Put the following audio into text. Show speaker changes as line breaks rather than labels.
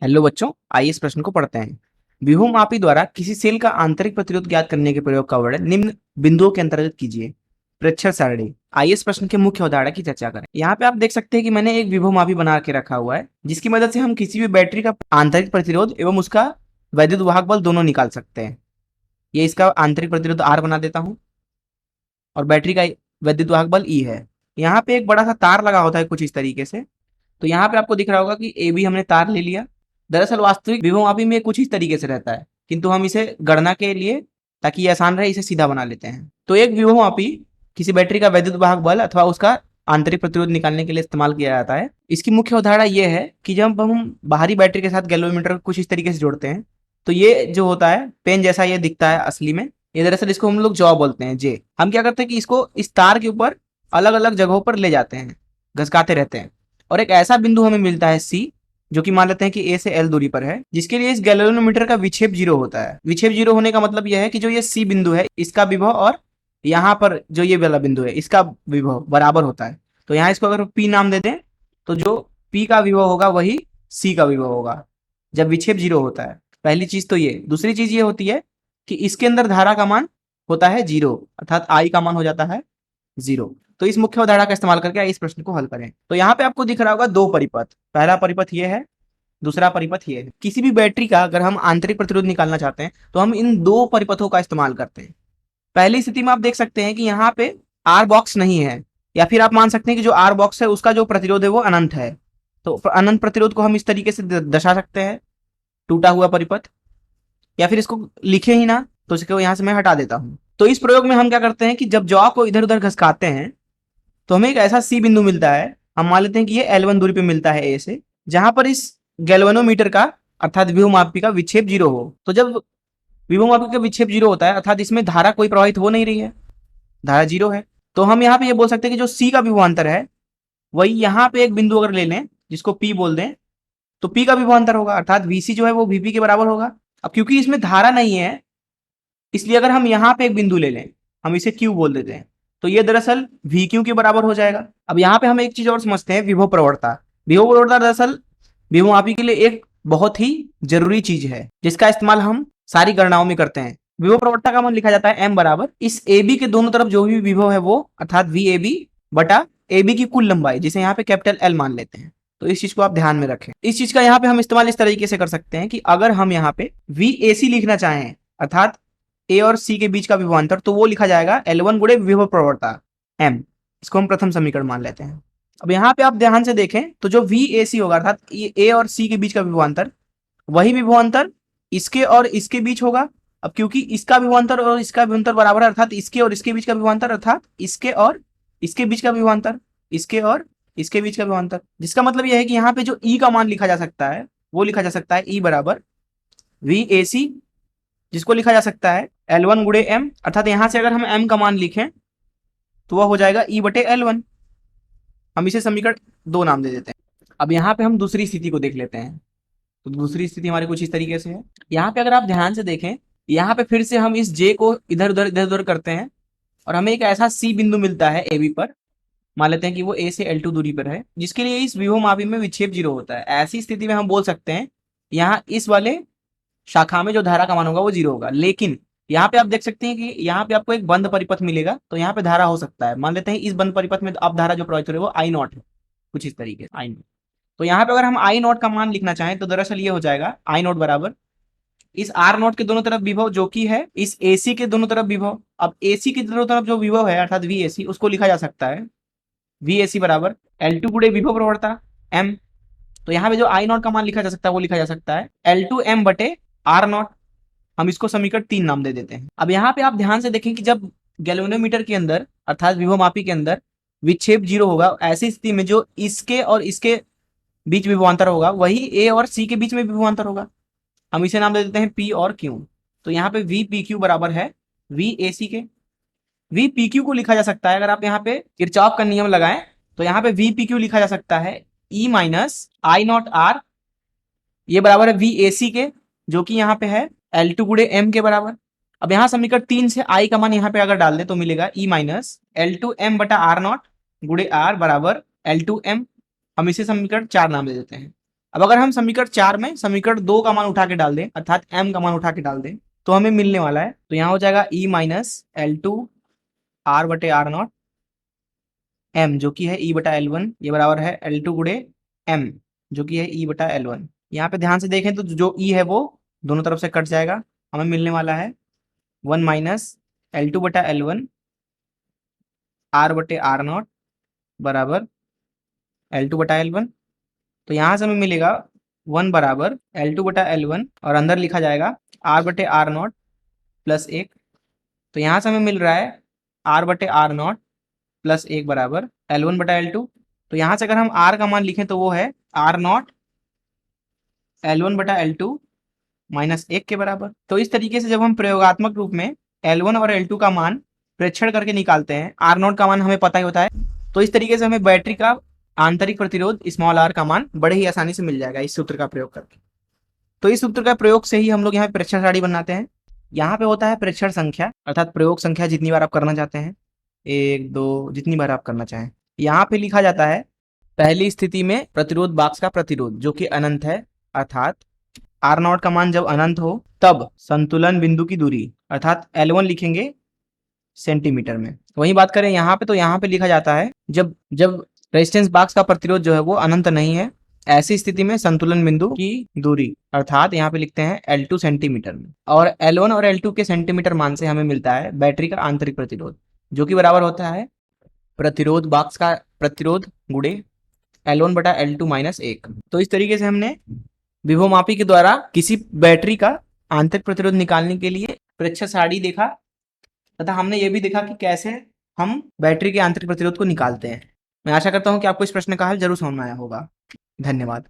Hello बच्चों, आइए इस प्रश्न को पढ़ते हैं। विभवमापी द्वारा किसी सेल का आंतरिक प्रतिरोध ज्ञात करने के प्रयोग का वर्णन निम्न बिंदुओं के अंतर्गत कीजिए। प्रेक्षण सारणी। आइए इस प्रश्न के मुख्य उदाहरण की चर्चा करें। यहाँ पे आप देख सकते हैं कि मैंने एक विभवमापी बना के रखा हुआ है, जिसकी मदद से हम किसी भी बैटरी का आंतरिक प्रतिरोध एवं उसका वैद्युत वाहक बल दोनों निकाल सकते हैं। ये इसका आंतरिक प्रतिरोध R बना देता हूँ और बैटरी का वैद्युत वाहक बल E है। यहाँ पे एक बड़ा सा तार लगा होता है कुछ इस तरीके से। तो यहाँ पे आपको दिख रहा होगा कि AB हमने तार ले लिया। दरअसल वास्तविक विभवमापी में कुछ इस तरीके से रहता है, किंतु हम इसे गणना के लिए, ताकि ये आसान रहे, इसे सीधा बना लेते हैं। तो एक विभवमापी किसी बैटरी का वैद्युत वाहक बल अथवा उसका आंतरिक प्रतिरोध निकालने के लिए इस्तेमाल किया जाता है। इसकी मुख्य उदाहरण ये है कि जब हम बाहरी बैटरी के साथ गैल्वेनोमीटर को कुछ इस तरीके से जोड़ते हैं, तो ये जो होता है पेन जैसा ये दिखता है असली में। ये दरअसल इसको हम लोग जॉ बोलते हैं, जे। हम क्या करते हैं कि इसको इस तार के ऊपर अलग अलग जगहों पर ले जाते हैं, घसकाते रहते हैं, और एक ऐसा बिंदु हमें मिलता है C, जो कि मान लेते हैं कि A से L दूरी पर है, जिसके लिए इस गैल्वेनोमीटर का विक्षेप 0 होता है। विक्षेप 0 होने का मतलब यह है कि जो ये C बिंदु है, इसका विभव और यहाँ पर जो ये वाला बिंदु है, इसका विभव बराबर होता है। तो यहाँ इसको अगर P नाम दे दें, तो जो P का विभव होगा वही C का विभव होगा, जब विक्षेप 0 होता है। पहली चीज तो ये। दूसरी चीज ये होती है कि इसके अंदर धारा का मान होता है 0, अर्थात I का मान हो जाता है 0। तो इस मुख्य उदाहरण का इस्तेमाल करके इस प्रश्न को हल करें। तो यहाँ पे आपको दिख रहा होगा दो परिपथ। पहला परिपथ ये है, दूसरा परिपथ ये है। किसी भी बैटरी का अगर हम आंतरिक प्रतिरोध निकालना चाहते हैं, तो हम इन दो परिपथों का इस्तेमाल करते हैं। पहली स्थिति में आप देख सकते हैं कि यहाँ पे आर बॉक्स नहीं है, या फिर आप मान सकते हैं कि जो आर बॉक्स है उसका जो प्रतिरोध है वो अनंत है। तो अनंत प्रतिरोध को हम इस तरीके से दर्शा सकते हैं, टूटा हुआ परिपथ। या फिर इसको लिखे ही ना, तो इसको यहाँ से मैं हटा देता हूँ। तो इस प्रयोग में हम क्या करते हैं कि जब जॉ को इधर उधर घसकाते हैं, तो हमें एक ऐसा C बिंदु मिलता है। हम मान लेते हैं कि ये L1 दूरी पे मिलता है A से, जहां पर इस गैल्वेनोमीटर का अर्थात विभवमापी का विक्षेप 0 हो। तो जब विभवमापी का विक्षेप 0 होता है, अर्थात इसमें धारा कोई प्रवाहित हो नहीं रही है, धारा 0 है, तो हम यहाँ पे ये बोल सकते हैं कि जो C का विभवांतर है, वही यहाँ पे एक बिंदु अगर ले लें जिसको P बोल दें, तो P का विभवांतर होगा, अर्थात VC जो है वो VP के बराबर होगा। अब क्योंकि इसमें धारा नहीं है, इसलिए अगर हम यहाँ पे एक बिंदु ले लें, हम इसे Q बोल देते हैं, तो ये दरअसल VQ के बराबर हो जाएगा। अब यहाँ पे हम एक चीज और समझते हैं, विभव प्रवणता। विभव प्रवणता दरअसल विभवमापी के लिए एक बहुत ही जरूरी चीज है, जिसका इस्तेमाल हम सारी गणनाओं में करते हैं। विभव प्रवणता का मान लिखा जाता है M बराबर इस AB के दोनों तरफ जो भी विभव है वो, अर्थात VAB बटा AB की कुल लंबाई, जिसे यहाँ पे कैपिटल L मान लेते हैं। तो इस चीज को आप ध्यान में रखें। इस चीज का यहाँ पे हम इस्तेमाल इस तरीके से कर सकते हैं कि अगर हम यहाँ पे VAC लिखना चाहें, अर्थात A और C के बीच का विभवांतर, तो वो लिखा जाएगा L1 गुणे विभव प्रवणता M। इसको हम प्रथम समीकरण मान लेते हैं। अब यहाँ पे आप ध्यान से देखें तो जो VAC होगा, अर्थात A और C के बीच का विभवांतर, वही विभवांतर इसके और इसके बीच होगा। अब क्योंकि इसका विभवांतर और इसका विभवांतर बराबर है, अर्थात इसके और इसके बीच का विभवांतर, अर्थात इसके और इसके बीच का विभवांतर, इसके और इसके बीच का विभवांतर, जिसका मतलब यह है कि यहाँ पे जो E का मान लिखा जा सकता है, वो लिखा जा सकता है E बराबर VAC, जिसको लिखा जा सकता है L1 गुणे M, अर्थात यहां से अगर हम M का मान लिखें तो वह हो जाएगा E बटे L1। हम इसे समीकरण 2 नाम दे देते हैं। अब यहाँ पे हम दूसरी स्थिति को देख लेते हैं। तो दूसरी स्थिति हमारी कुछ इस तरीके से है। यहाँ पे अगर आप ध्यान से देखें, यहाँ पे फिर से हम इस J को इधर उधर करते हैं, और हमें एक ऐसा C बिंदु मिलता है AB पर। मान लेते हैं कि वो A से L2 दूरी पर है, जिसके लिए इस विभवमापी में विक्षेप 0 होता है। ऐसी स्थिति में हम बोल सकते हैं यहाँ इस वाले शाखा में जो धारा का मान होगा वो 0 होगा। लेकिन यहाँ पे आप देख सकते हैं कि यहाँ पे आपको एक बंद परिपथ मिलेगा, तो यहाँ पे धारा हो सकता है। मान लेते हैं इस बंद परिपथ में अब धारा जो प्रवाहित हो रही है वो I0 है, कुछ इस तरीके से I0। तो यहाँ पे अगर हम I0 का मान लिखना चाहें, तो दरअसल ये हो जाएगा I0 बराबर इस R0 के दोनों तरफ विभव, जो कि है इस AC के दोनों तरफ विभव। अब AC के दोनों तरफ जो विभव है, अर्थात VAC, उसको लिखा जा सकता है VAC बराबर L2 गुणे विभव प्रवणता M। तो यहाँ पे जो I0 का मान लिखा जा सकता है वो लिखा जा सकता है L2M बटे R0। हम इसको समीकरण 3 नाम दे देते हैं। अब यहाँ पे आप ध्यान से देखें कि जब गैल्वेनोमीटर के अंदर, अर्थात विभवमापी के अंदर विक्षेप 0 होगा, ऐसी स्थिति में जो इसके और इसके बीच विभवांतर होगा, वही A और C के बीच में विभवांतर होगा। हम इसे नाम दे देते हैं P और Q। तो यहाँ पे VPQ बराबर है VAC के। VPQ को लिखा जा सकता है, अगर आप यहाँ पे किरचॉफ का नियम लगाएं, तो यहाँ पे VPQ लिखा जा सकता है E माइनस I0 R, ये बराबर है VAC के, जो कि यहाँ पे है L2 गुणे M के बराबर। अब यहाँ समीकरण 3 से I का मान यहाँ पे अगर डाल दे तो मिलेगा E माइनस L2M बटा R0 गुणे R बराबर L2M। हम इसे समीकरण 4 नाम दे देते हैं। अब अगर हम समीकरण 4 में समीकरण 2 का मान उठा के डाल दें, अर्थात m का मान उठा के डाल दें, तो हमें मिलने वाला है, तो यहाँ हो जाएगा E माइनस L2 R बटे R नॉट m जो कि है E बटा L1, ये बराबर है L2 गुणे m जो कि है E बटा L1। यहाँ पे ध्यान से देखें तो जो E है वो दोनों तरफ से कट जाएगा, हमें मिलने वाला है 1 माइनस L2 बटा L1 R बटे R नॉट बराबर L2 बटा L1। तो यहाँ से हमें मिलेगा 1 बराबर L2 बटा L1 और अंदर लिखा जाएगा R बटे R नॉट प्लस 1। तो यहाँ से हमें मिल रहा है R बटे R नॉट प्लस 1 बराबर L1 बटा L2। तो यहाँ से अगर हम R का मान लिखें तो वो है R नॉट L1 बटा L2 माइनस 1 के बराबर। तो इस तरीके से जब हम प्रयोगात्मक रूप में L1 और L2 का मान प्रेक्षण करके निकालते हैं, R नॉट का मान हमें पता ही होता है, तो इस तरीके से हमें बैटरी का आंतरिक प्रतिरोध स्मॉल r का मान बड़े ही आसानी से मिल जाएगा इस सूत्र का प्रयोग करके। तो इस सूत्र का प्रयोग से ही हम लोग यहाँ प्रेक्षण सारणी बनाते हैं। यहाँ पे होता है प्रेक्षण संख्या, अर्थात प्रयोग संख्या जितनी बार आप करना चाहते हैं, 1 2 जितनी बार आप करना चाहें। यहाँ पे लिखा जाता है पहली स्थिति में प्रतिरोध बॉक्स का प्रतिरोध जो कि अनंत है, अर्थात आर नॉट का मान जब अनंत हो तब संतुलन बिंदु की दूरी अर्थात L1 लिखेंगे सेंटीमीटर में। वही बात करें यहाँ पे, तो यहाँ पे लिखा जाता है जब रेजिस्टेंस बॉक्स का प्रतिरोध जो है वो अनंत नहीं है, ऐसी स्थिति में संतुलन बिंदु की दूरी अर्थात यहाँ पे लिखते हैं L2 सेंटीमीटर में, और L1 और L2 के सेंटीमीटर मान से हमें मिलता है बैटरी का आंतरिक प्रतिरोध जो कि बराबर होता है प्रतिरोध बॉक्स का प्रतिरोध गुणे L1 बटा L2 माइनस 1। तो इस तरीके से हमने विभवमापी के द्वारा किसी बैटरी का आंतरिक प्रतिरोध निकालने के लिए प्रेक्षण सारणी देखा तथा हमने ये भी देखा कि कैसे हम बैटरी के आंतरिक प्रतिरोध को निकालते हैं। मैं आशा करता हूं कि आपको इस प्रश्न का हल जरूर समझ में आया होगा। धन्यवाद।